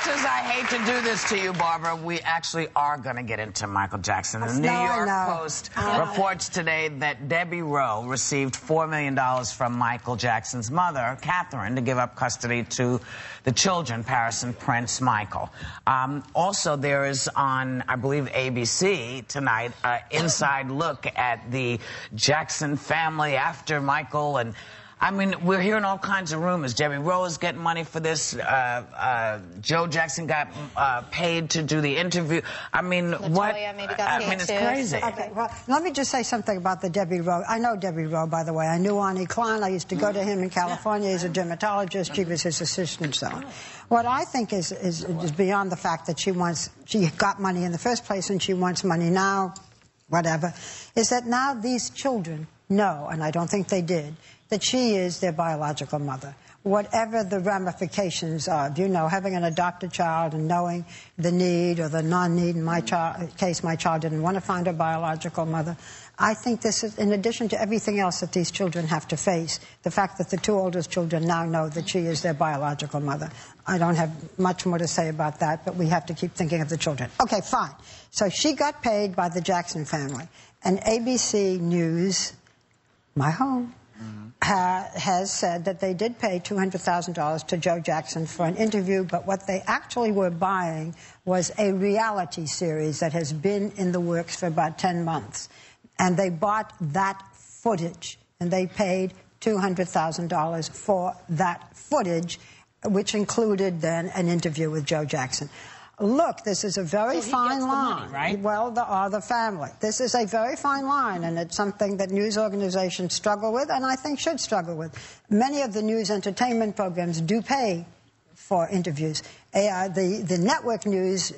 much as I hate to do this to you, Barbara, we actually are going to get into Michael Jackson. The New York Post reports today that Debbie Rowe received $4 million from Michael Jackson's mother, Catherine, to give up custody to the children, Paris and Prince Michael. Also, there is on, I believe, ABC tonight, an inside look at the Jackson family after Michael. And I mean, we're hearing all kinds of rumors. Debbie Rowe is getting money for this. Joe Jackson got paid to do the interview. I mean, Latoya maybe got paid it's crazy. Okay, well, let me just say something about the Debbie Rowe. I know Debbie Rowe, by the way. I knew Arnie Klein. I used to go to him in California. He's a dermatologist. She was his assistant. So, what I think is beyond the fact that she got money in the first place and she wants money now, whatever, is that now these children know, and I don't think they did, that she is their biological mother. Whatever the ramifications are, you know, having an adopted child and knowing the need or the non-need, in my case, my child didn't want to find a biological mother. I think this is, in addition to everything else that these children have to face, the fact that the two oldest children now know that she is their biological mother. I don't have much more to say about that, but we have to keep thinking of the children. Okay, fine. So she got paid by the Jackson family. And ABC News, my home, has said that they did pay $200,000 to Joe Jackson for an interview, but what they actually were buying was a reality series that has been in the works for about 10 months. And they bought that footage, and they paid $200,000 for that footage, which included then an interview with Joe Jackson. Look, this is a very fine line. Money, right? Well, the family. This is a very fine line, and it's something that news organizations struggle with, and I think should struggle with. Many of the news entertainment programs do pay for interviews. The network news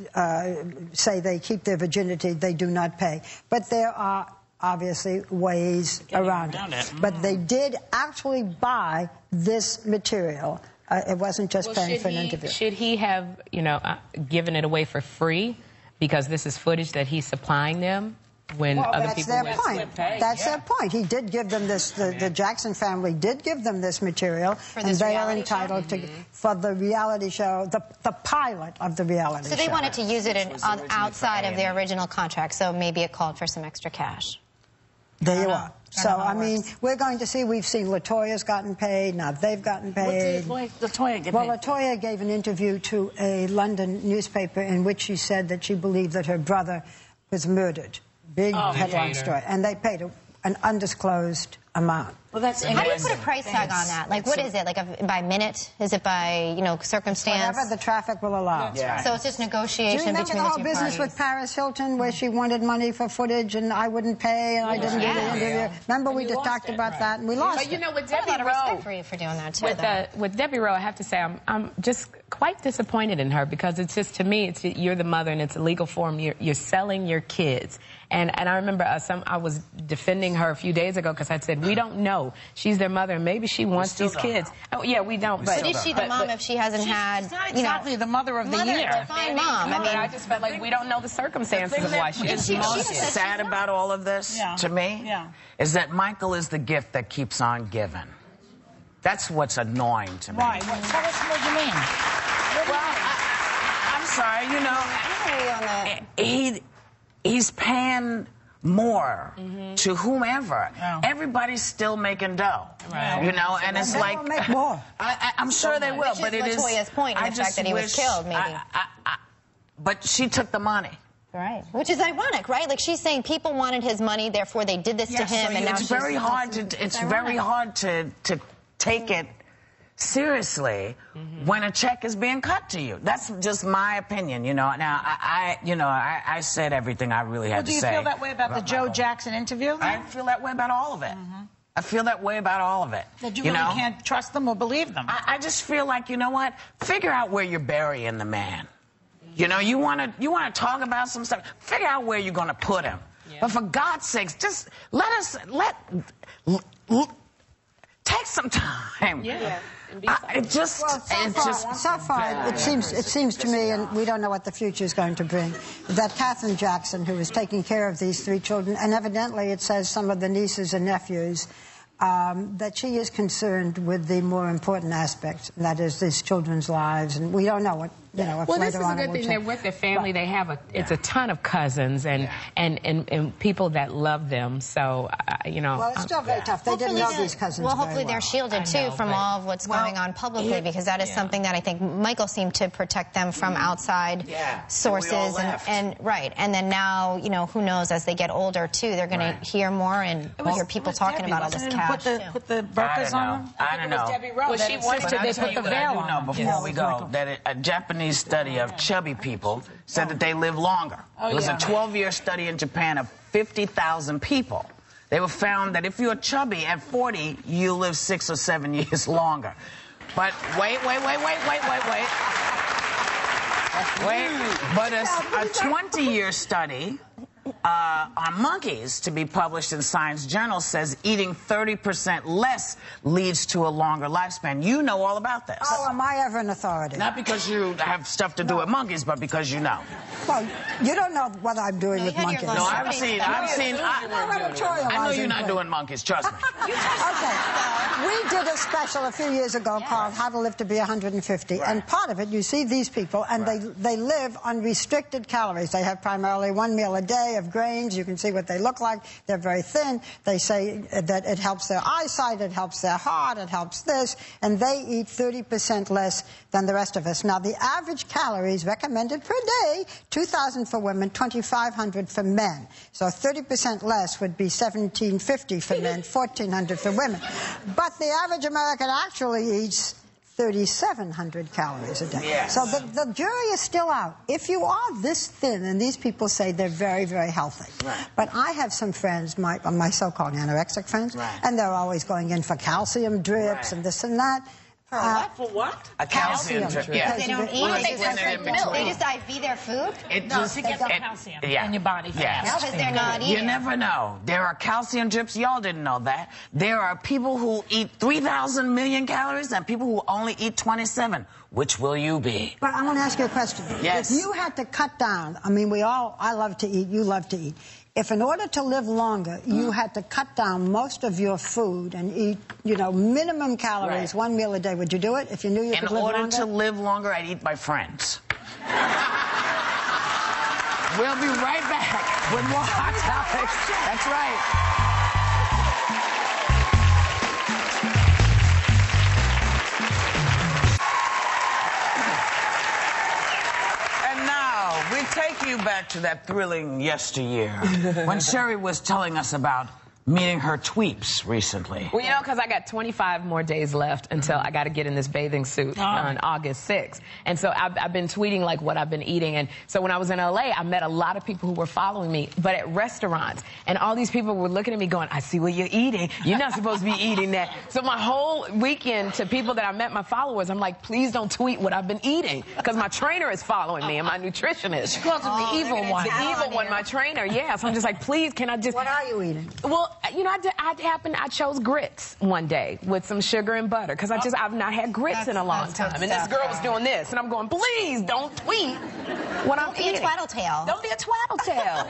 say they keep their virginity, they do not pay. But there are obviously ways around it. But they did actually buy this material. It wasn't just paying for an interview. Should he have, you know, given it away for free because this is footage that he's supplying them when other people would pay? That's their point. He did give them this. The Jackson family did give them this material, and they are entitled to for the reality show, the pilot of the reality show. So they wanted to use it outside of their original contract. So maybe it called for some extra cash. There you are. So, I mean, we're going to see, we've seen Latoya's gotten paid, now they've gotten paid. What did Latoya get paid? Well, Latoya gave an interview to a London newspaper in which she said that she believed that her brother was murdered. Big headline story. And they paid an undisclosed amount. Well, that's How do you put a price tag on that? Like, what is it? Like, by minute? Is it by, you know, circumstance? Whatever the traffic will allow. Yeah. So it's just negotiation between the two parties. Do you remember the whole business with Paris Hilton where she wanted money for footage and I wouldn't pay and I didn't do the interview? Remember, we just talked about that and we lost it. But, you know, with I have a Debbie lot of Rowe, respect for you for doing that, too. with Debbie Rowe, I have to say I'm just quite disappointed in her because it's just, to me, you're the mother and it's a legal form. You're selling your kids. And I remember I was defending her a few days ago because I said, we don't know. She's their mother and maybe she wants these kids. Oh, yeah, we don't. But is she the mom if she hasn't had, she's not exactly the mother of the year. Fine mom. I mean, I just felt like we don't know the circumstances of why she is. What's sad about all of this, to me, is that Michael is the gift that keeps on giving. That's what's annoying to me. Why? Tell us what you mean. Well, I'm sorry, you know, he's paying more to whomever. Everybody's still making dough, you know, and it's like make more. I'm sure they will, but it is Latoya's point in the fact that he was killed, maybe. But she took the money. Right, which is ironic, right? Like she's saying people wanted his money, therefore they did this to him, and now it's very hard to take it seriously when a check is being cut to you. That's just my opinion, you know. Now, I said everything I really had to say. Do you feel that way about the Joe Jackson interview? I feel that way about all of it. I feel that way about all of it. That you really can't trust them or believe them. I just feel like, you know what? Figure out where you're burying the man. You know, you want to talk about some stuff. Figure out where you're going to put him. But for God's sakes, just take some time. So far, it seems to me, and we don't know what the future is going to bring, that Catherine Jackson, who is taking care of these three children, and evidently it says some of the nieces and nephews, that she is concerned with the more important aspects, that is, these children's lives, and we don't know you know, if well, this later is a on good thing. They're with their family. They have it's a ton of cousins and people that love them. So, you know. Well, it's still very tough. They didn't know these cousins Well, very hopefully they're shielded, too, from all of what's going on publicly, because that is something that I think Michael seemed to protect them from outside sources. And then now, you know, who knows, as they get older, too, they're going to hear more and hear people talking about all this cash. Put the burkas on them? I don't know. Well, she wanted to put the veil on them. Before we go, that a Japanese study of chubby people said that they live longer. It was a 12-year study in Japan of 50,000 people. They were found that if you're chubby at 40, you live 6 or 7 years longer. But wait. But a 20-year study on monkeys to be published in Science Journal says eating 30% less leads to a longer lifespan. You know all about this. Oh, am I ever an authority? Not because you have stuff to do with monkeys, but because you know. Well, you don't know what I'm doing with monkeys. No, I've seen. I know you're not doing monkeys, trust me. Okay. We did a special a few years ago called How to Live to Be 150. And part of it, you see these people, and they live on restricted calories. They have primarily one meal a day of grains. You can see what they look like. They're very thin. They say that it helps their eyesight, it helps their heart, it helps this. And they eat 30% less than the rest of us. Now, the average calories recommended per day, 2,000 for women, 2,500 for men. So 30% less would be 1,750 for men, 1,400 for women. But the average American actually eats 3,700 calories a day. Yes. So the jury is still out. If you are this thin, and these people say they're very, very healthy. Right. But I have some friends, my so-called anorexic friends, and they're always going in for calcium drips and this and that. For what? For what? A calcium drip. Because they don't eat. They just IV their food? To get the calcium in your body. Because they're not eating. You never know. There are calcium drips. Y'all didn't know that. There are people who eat 3,000 million calories and people who only eat 27. Which will you be? But I want to ask you a question. Yes. If you had to cut down, I mean, I love to eat, you love to eat. If in order to live longer, you had to cut down most of your food and eat, you know, minimum calories, one meal a day, would you do it if you knew you could live longer? In order to live longer, I'd eat my friends. We'll be right back with more Hot Topics. That's right. We take you back to that thrilling yesteryear when Sherry was telling us about meeting her tweeps recently. Well, you know, because I got 25 more days left until I got to get in this bathing suit on August 6th. And so I've been tweeting, like, what I've been eating. And so when I was in L.A., I met a lot of people who were following me, but at restaurants. And all these people were looking at me going, I see what you're eating. You're not supposed to be eating that. So my whole weekend to people that I met, my followers, I'm like, please don't tweet what I've been eating. Because my trainer is following me and my nutritionist. She calls him the evil one. The evil one, my trainer, yeah. So I'm just like, please, can I just... What are you eating? Well, you know, I chose grits one day with some sugar and butter because I've not had grits in a long time. And this girl was doing this, and I'm going, please don't tweet what I'm eating. Don't be a twaddle-tail. Don't be a twaddle-tail.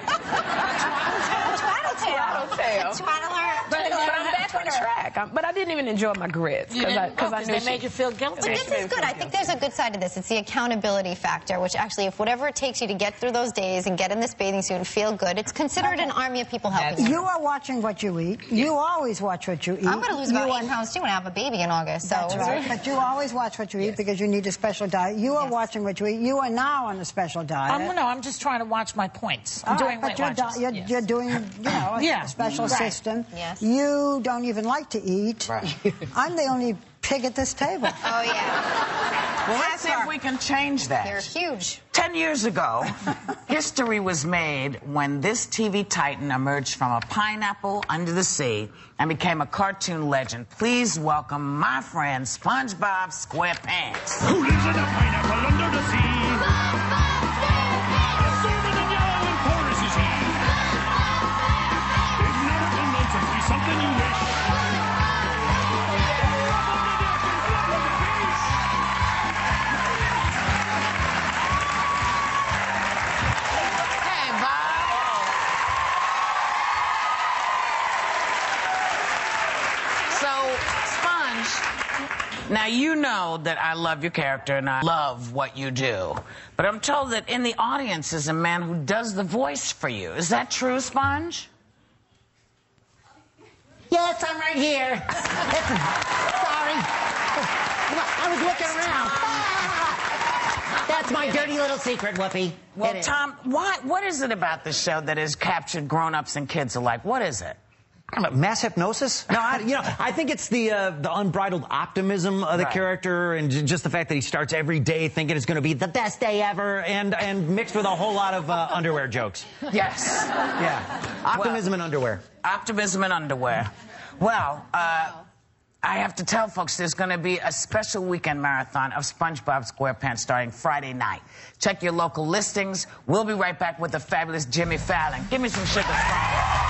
But I'm back on track. But I didn't even enjoy my grits because I knew they made you feel guilty. But this is good. I think there's a good side to this. It's the accountability factor, which actually, if whatever it takes you to get through those days and get in this bathing suit and feel good, it's considered an army of people helping you. You are watching what you eat. You always watch what you eat. I'm going to lose about 8 pounds, too, when I have a baby in August. So. That's right. But you always watch what you eat because you need a special diet. You are watching what you eat. You are now on a special diet. I'm just trying to watch my points. I'm doing Weight Watchers. You're doing, you know, a special system. Yes. You don't even like to eat. Right. I'm the only pig at this table. Oh, yeah. Well, let's see if we can change that. They're huge. 10 years ago, history was made when this TV titan emerged from a pineapple under the sea and became a cartoon legend. Please welcome my friend SpongeBob SquarePants. Who lives in a pineapple under the sea? Serving in yellow and chorus is he. It never convinced him to be something you wish. Now, you know that I love your character and I love what you do. But I'm told that in the audience is a man who does the voice for you. Is that true, Sponge? Yes, I'm right here. Sorry. I was looking around. That's my dirty little secret, Whoopi. Well, Tom, what is it about the show that has captured grown-ups and kids alike? What is it? Mass hypnosis? No, I think it's the unbridled optimism of the character, and just the fact that he starts every day thinking it's going to be the best day ever, and mixed with a whole lot of underwear jokes. Yes. Yeah. Optimism and underwear. Optimism and underwear. Well, I have to tell folks there's going to be a special weekend marathon of SpongeBob SquarePants starting Friday night. Check your local listings. We'll be right back with the fabulous Jimmy Fallon. Give me some sugar, Sponge.